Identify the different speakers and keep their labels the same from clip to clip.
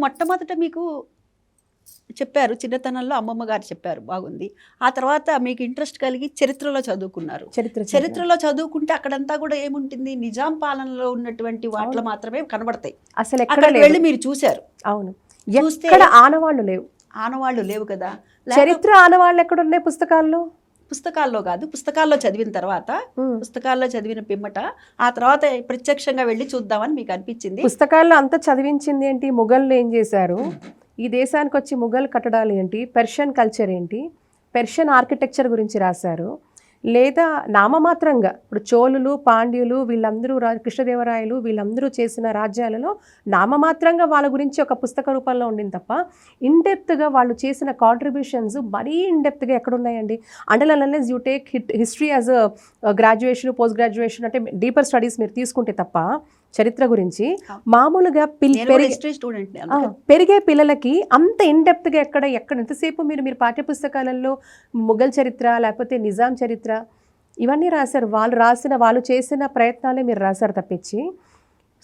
Speaker 1: మొట్టమొదట మీకు చెప్పారు చిన్నతనంలో అమ్మమ్మ గారు చెప్పారు, బాగుంది. ఆ తర్వాత మీకు ఇంట్రెస్ట్ కలిగి చరిత్రలో చదువుకున్నారు. చరిత్రలో చదువుకుంటే అక్కడంతా కూడా ఏముంటుంది, నిజాం పాలనలో ఉన్నటువంటి వాటిలో మాత్రమే కనబడతాయి.
Speaker 2: అసలు
Speaker 1: అక్కడికి వెళ్ళి మీరు చూశారు.
Speaker 2: అవును,
Speaker 1: చూస్తే
Speaker 2: ఆనవాళ్ళు లేవు.
Speaker 1: ఆనవాళ్ళు లేవు కదా.
Speaker 2: చరిత్ర ఆనవాళ్ళు ఎక్కడ ఉన్నాయి
Speaker 1: పుస్తకాల్లో కాదు, పుస్తకాల్లో చదివిన తర్వాత, పుస్తకాల్లో చదివిన పిమ్మట ఆ తర్వాత ప్రత్యక్షంగా వెళ్ళి చూద్దామని మీకు అనిపించింది.
Speaker 2: పుస్తకాల్లో అంతా చదివించింది ఏంటి, ముఘళ్ళు ఏం చేశారు, ఈ దేశానికి వచ్చి ముఘల్ కట్టడాలు ఏంటి, పెర్షియన్ కల్చర్ ఏంటి, పెర్షియన్ ఆర్కిటెక్చర్ గురించి రాశారు. లేదా నామమాత్రంగా ఇప్పుడు చోళులు, పాండ్యులు, వీళ్ళందరూ కృష్ణదేవరాయలు వీళ్ళందరూ చేసిన రాజ్యాలలో నామమాత్రంగా వాళ్ళ గురించి ఒక పుస్తక రూపంలో ఉండింది తప్ప ఇన్డెప్త్గా వాళ్ళు చేసిన కాంట్రిబ్యూషన్స్ మరీ ఇన్డెప్త్గా ఎక్కడున్నాయండి. Underline you take history as graduation, post graduation అంటే డీపర్ స్టడీస్ మీరు తీసుకుంటే తప్ప చరిత్ర గురించి మామూలుగా పెరిగే పిల్లలకి అంత ఇన్డెప్త్గా ఎక్కడ ఎంతసేపు మీరు పాఠ్యపుస్తకాలలో ముఘల్ చరిత్ర లేకపోతే నిజాం చరిత్ర ఇవన్నీ రాశారు. వాళ్ళు చేసిన ప్రయత్నాలే మీరు రాశారు తప్పించి.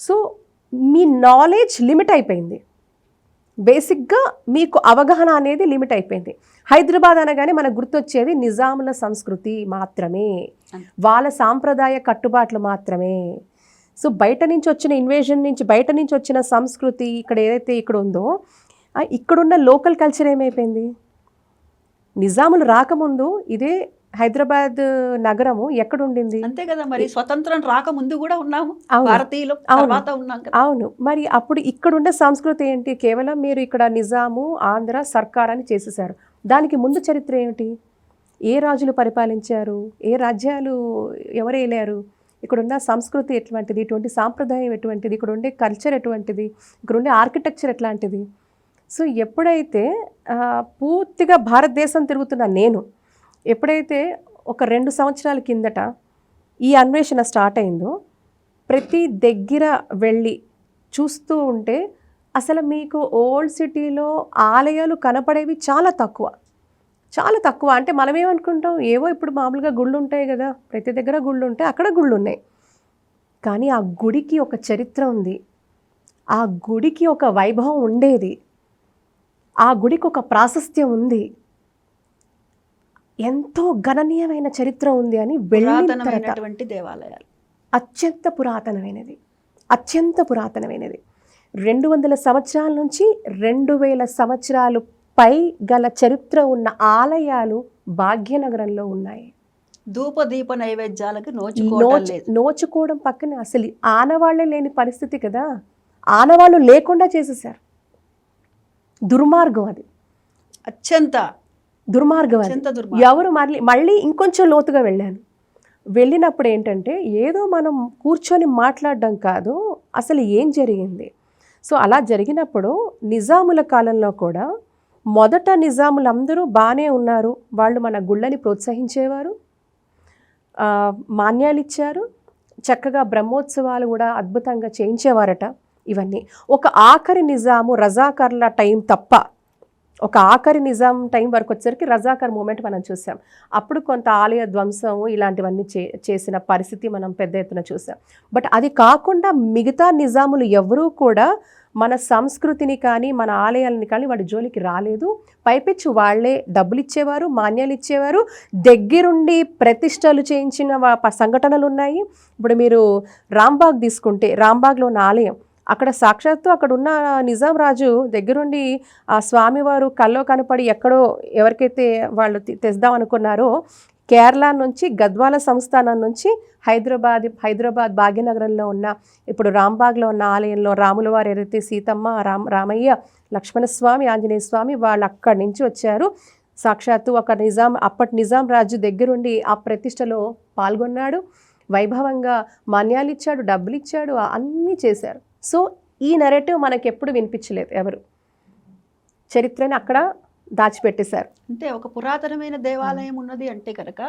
Speaker 2: సో మీ నాలెడ్జ్ లిమిట్ అయిపోయింది. బేసిక్గా మీకు అవగాహన అనేది లిమిట్ అయిపోయింది. హైదరాబాద్ అనగానే మనకు గుర్తొచ్చేది నిజాముల సంస్కృతి మాత్రమే, వాళ్ళ సాంప్రదాయ కట్టుబాట్లు మాత్రమే. సో బయట నుంచి వచ్చిన ఇన్వేజన్ నుంచి, బయట నుంచి వచ్చిన సంస్కృతి ఇక్కడ ఏదైతే ఇక్కడ ఉందో, ఇక్కడున్న లోకల్ కల్చర్ ఏమైపోయింది. నిజాములు రాకముందు ఇదే హైదరాబాద్ నగరము ఎక్కడుండింది,
Speaker 1: అంతే కదా. మరి స్వతంత్రం రాకముందు కూడా ఉన్నాము భారతీయులు, తర్వాత ఉన్నాం.
Speaker 2: అవును, మరి అప్పుడు ఇక్కడున్న సంస్కృతి ఏంటి, కేవలం మీరు ఇక్కడ నిజాము, ఆంధ్ర సర్కార్ అని చేసేసారు. దానికి ముందు చరిత్ర ఏమిటి, ఏ రాజులు పరిపాలించారు, ఏ రాజ్యాలు ఎవరు ఏలారు, ఇక్కడున్న సంస్కృతి ఎటువంటిది, ఇటువంటి సాంప్రదాయం ఎటువంటిది, ఇక్కడ ఉండే కల్చర్ ఎటువంటిది, ఇక్కడ ఉండే ఆర్కిటెక్చర్ ఎట్లాంటిది. సో ఎప్పుడైతే పూర్తిగా భారతదేశం తిరుగుతున్న నేను ఎప్పుడైతే ఒక 2 సంవత్సరాల కిందట ఈ అన్వేషణ స్టార్ట్ అయిందో, ప్రతి దగ్గర వెళ్ళి చూస్తూ ఉంటే అసలు మీకు ఓల్డ్ సిటీలో ఆలయాలు కనపడేవి చాలా తక్కువ. అంటే మనం ఏమనుకుంటాం, ఏవో ఇప్పుడు మామూలుగా గుళ్ళు ఉంటాయి కదా, ప్రతి దగ్గర గుళ్ళు ఉంటాయి, అక్కడ గుళ్ళు ఉన్నాయి. కానీ ఆ గుడికి ఒక చరిత్ర ఉంది, ఆ గుడికి ఒక వైభవం ఉండేది, ఆ గుడికి ఒక ప్రాశస్త్యం ఉంది, ఎంతో గణనీయమైన చరిత్ర ఉంది అని
Speaker 1: పురాతనమైనటువంటి దేవాలయాలు,
Speaker 2: అత్యంత పురాతనమైనది 200 సంవత్సరాల నుంచి 2000 సంవత్సరాలు పై గల చరిత్ర ఉన్న ఆలయాలు భాగ్యనగరంలో ఉన్నాయి.
Speaker 1: ధూపదీప నైవేద్యాలకు
Speaker 2: నోచుకోవడం పక్కన అసలు ఆనవాళ్లే లేని పరిస్థితి కదా, ఆనవాళ్ళు లేకుండా చేసేసారు. దుర్మార్గం అది,
Speaker 1: అత్యంత
Speaker 2: దుర్మార్గం అది. ఎవరు మళ్ళీ ఇంకొంచెం లోతుగా వెళ్ళినప్పుడు ఏంటంటే ఏదో మనం కూర్చొని మాట్లాడడం కాదు, అసలు ఏం జరిగింది. సో అలా జరిగినప్పుడు నిజాముల కాలంలో కూడా మొదట నిజాములు అందరూ బాగానే ఉన్నారు, వాళ్ళు మన గుళ్ళని ప్రోత్సహించేవారు, మాన్యాలు ఇచ్చారు, చక్కగా బ్రహ్మోత్సవాలు కూడా అద్భుతంగా చేయించేవారట. ఇవన్నీ ఒక ఆఖరి నిజాము రజాకర్ల టైం తప్ప, ఒక ఆఖరి నిజాం టైం వరకు వచ్చేసరికి రజాకర్ మూమెంట్ మనం చూసాం. అప్పుడు కొంత ఆలయ ధ్వంసం ఇలాంటివన్నీ చేసిన పరిస్థితి మనం పెద్ద ఎత్తున చూసాం. బట్ అది కాకుండా మిగతా నిజాములు ఎవరూ కూడా మన సంస్కృతిని కానీ మన ఆలయాలని కానీ వాడి జోలికి రాలేదు. పైపెచ్చు వాళ్లే డబ్బులు ఇచ్చేవారు, మాన్యాలు ఇచ్చేవారు, దగ్గరుండి ప్రతిష్టలు చేయించిన సంఘటనలు ఉన్నాయి. ఇప్పుడు మీరు రాంబాగ్ తీసుకుంటే, రాంబాగ్లో ఉన్న ఆలయం, అక్కడ సాక్షాత్తు అక్కడ ఉన్న నిజాం రాజు దగ్గరుండి ఆ స్వామివారు కల్లో కనపడి ఎక్కడో ఎవరికైతే వాళ్ళు తెద్దాం అనుకున్నారో, కేరళ నుంచి గద్వాల సంస్థానం నుంచి హైదరాబాద్ భాగ్యనగరంలో ఉన్న ఇప్పుడు రాంబాగ్లో ఉన్న ఆలయంలో రాముల వారు ఏదైతే సీతమ్మ, రామయ్య, లక్ష్మణస్వామి, ఆంజనేయ స్వామి వాళ్ళు అక్కడి నుంచి వచ్చారు. సాక్షాత్తు ఒక అప్పటి నిజాం రాజు దగ్గరుండి ఆ ప్రతిష్టలో పాల్గొన్నాడు, వైభవంగా మాన్యాలు ఇచ్చాడు, డబ్బులు ఇచ్చాడు, అన్నీ చేశారు. సో ఈ నెరేటివ్ మనకి ఎప్పుడు వినిపించలేదు, ఎవరు చరిత్రని అక్కడ దాచిపెట్టేశారు.
Speaker 1: అంటే ఒక పురాతనమైన దేవాలయం ఉన్నది అంటే కనుక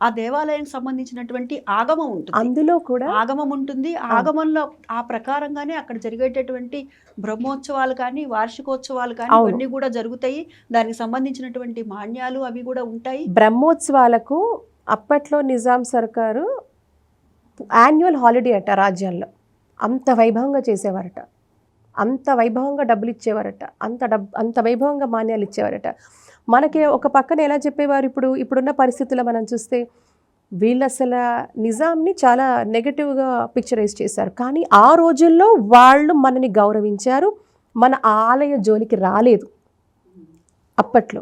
Speaker 1: ఆ దేవాలయానికి సంబంధించినటువంటి ఆగమం ఉంటుంది,
Speaker 2: అందులో కూడా
Speaker 1: ఆగమం ఉంటుంది. ఆగమంలో ఆ ప్రకారంగానే అక్కడ జరిగేటటువంటి బ్రహ్మోత్సవాలు కానీ వార్షికోత్సవాలు కానీ ఇవన్నీ కూడా జరుగుతాయి. దానికి సంబంధించినటువంటి మాన్యాలు అవి కూడా ఉంటాయి.
Speaker 2: బ్రహ్మోత్సవాలకు అప్పట్లో నిజాం సర్కారు యాన్యువల్ హాలిడే అట రాజ్యాల్లో, అంత వైభవంగా చేసేవారట. అంత వైభవంగా డబ్బులు ఇచ్చేవారట, అంత వైభవంగా మాన్యాలు ఇచ్చేవారట. మనకి ఒక పక్కన ఎలా చెప్పేవారు, ఇప్పుడున్న పరిస్థితుల్లో మనం చూస్తే వీళ్ళు అసలు నిజాంని చాలా నెగటివ్గా పిక్చరైజ్ చేశారు. కానీ ఆ రోజుల్లో వాళ్ళు మనని గౌరవించారు, మన ఆలయ జోలికి రాలేదు అప్పట్లో.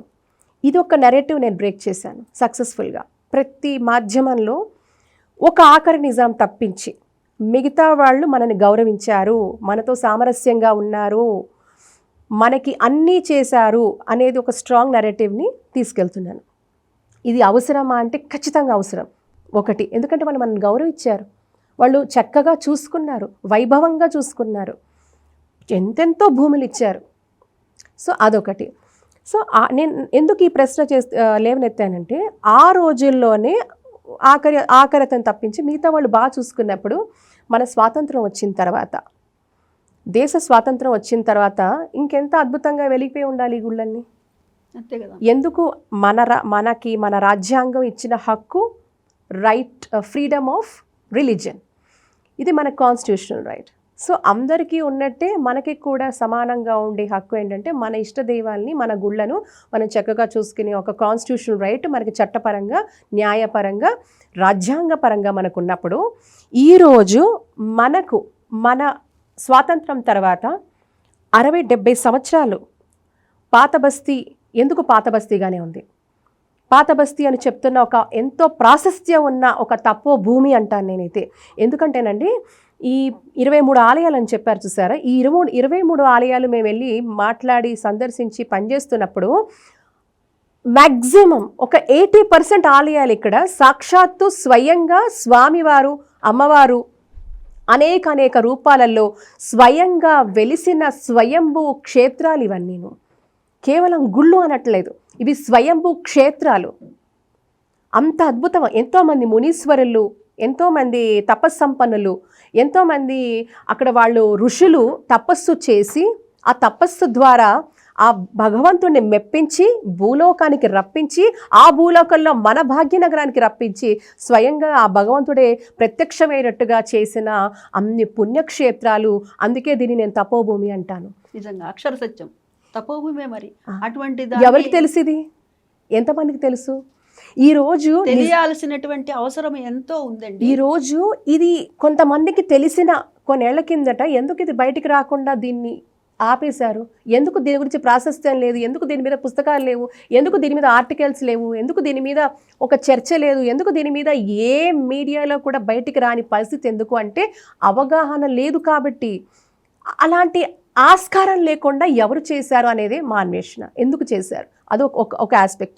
Speaker 2: ఇది ఒక నెరేటివ్ నేను బ్రేక్ చేశాను సక్సెస్ఫుల్గా. ప్రతి మాధ్యమంలో ఒక ఆఖరి నిజాం తప్పించి మిగతా వాళ్ళు మనని గౌరవించారు, మనతో సామరస్యంగా ఉన్నారు, మనకి అన్నీ చేశారు అనేది ఒక స్ట్రాంగ్ నెరేటివ్ని తీసుకెళ్తున్నాను. ఇది అవసరమా అంటే ఖచ్చితంగా అవసరం. ఒకటి, ఎందుకంటే వాళ్ళు మనల్ని గౌరవించారు, వాళ్ళు చక్కగా చూసుకున్నారు, వైభవంగా చూసుకున్నారు, ఎంతెంతో భూములు ఇచ్చారు. సో అదొకటి. సో నేను ఎందుకు ఈ ప్రశ్న లేవనెత్తానంటే, ఆ రోజుల్లోనే ఆఖరితను తప్పించి మిగతా వాళ్ళు బాగా చూసుకున్నప్పుడు, మన స్వాతంత్రం వచ్చిన తర్వాత, దేశ స్వాతంత్రం వచ్చిన తర్వాత ఇంకెంత అద్భుతంగా వెలిగిపోయి ఉండాలి ఈ గుళ్ళన్నీ.
Speaker 1: అంతే కదా.
Speaker 2: ఎందుకు మనకి మన రాజ్యాంగం ఇచ్చిన హక్కు, రైట్, ఫ్రీడమ్ ఆఫ్ రిలీజియన్, ఇది మన కాన్స్టిట్యూషనల్ రైట్. సో అందరికీ ఉన్నట్టే మనకి కూడా సమానంగా ఉండే హక్కు ఏంటంటే, మన ఇష్ట దైవాల్ని, మన గుళ్ళను మనం చక్కగా చూసుకునే ఒక కాన్స్టిట్యూషనల్ రైట్ మనకి చట్టపరంగా, న్యాయపరంగా, రాజ్యాంగపరంగా మనకు ఉన్నప్పుడు, ఈరోజు మనకు మన స్వాతంత్రం తర్వాత 60-70 సంవత్సరాలు పాత బస్తీ ఎందుకు పాత బస్తీగానే ఉంది. పాత బస్తీ అని చెప్తున్న ఒక ఎంతో ప్రాశస్త్యం ఉన్న ఒక తపో భూమి అంటాను నేనైతే. ఎందుకంటేనండి, ఈ 23 ఆలయాలు అని చెప్పారు చూసారా, ఈ 23 ఆలయాలు మేము వెళ్ళి మాట్లాడి సందర్శించి పనిచేస్తున్నప్పుడు మ్యాక్సిమం ఒక 80% ఆలయాలు ఇక్కడ సాక్షాత్తు స్వయంగా స్వామివారు, అమ్మవారు అనేక రూపాలలో స్వయంగా వెలిసిన స్వయంభూ క్షేత్రాలు ఇవన్నీను. కేవలం గుళ్ళు అనట్లేదు, ఇవి స్వయంభూ క్షేత్రాలు. అంత అద్భుతం. ఎంతోమంది మునీశ్వరులు, ఎంతోమంది తపస్సంపన్నులు, ఎంతోమంది అక్కడ వాళ్ళు ఋషులు తపస్సు చేసి, ఆ తపస్సు ద్వారా ఆ భగవంతుడిని మెప్పించి భూలోకానికి రప్పించి, ఆ భూలోకంలో మన భాగ్యనగరానికి రప్పించి స్వయంగా ఆ భగవంతుడే ప్రత్యక్షమైనట్టుగా చేసిన అన్ని పుణ్యక్షేత్రాలు. అందుకే దీన్ని నేను తపోభూమి అంటాను.
Speaker 1: నిజంగా అక్షర సత్యం, తపోభూమే. మరి అటువంటి
Speaker 2: ఎవరికి తెలుసు ఇది? ఎంతమందికి తెలుసు? ఈరోజు
Speaker 1: తెలియాల్సినటువంటి అవసరం ఎంతో ఉందండి.
Speaker 2: ఈరోజు ఇది కొంతమందికి తెలిసిన కొన్నేళ్ల కిందట ఎందుకు ఇది బయటికి రాకుండా దీన్ని ఆపేశారు? ఎందుకు దీని గురించి ప్రాశస్త్యం లేదు? ఎందుకు దీని మీద పుస్తకాలు లేవు? ఎందుకు దీని మీద ఆర్టికల్స్ లేవు? ఎందుకు దీని మీద ఒక చర్చ లేదు? ఎందుకు దీని మీద ఏ మీడియాలో కూడా బయటికి రాని పరిస్థితి ఎందుకు అంటే, అవగాహన లేదు కాబట్టి. అలాంటి ఆస్కారం లేకుండా ఎవరు చేశారు అనేది మా అన్వేషణ. ఎందుకు చేశారు అది ఒక ఆస్పెక్ట్.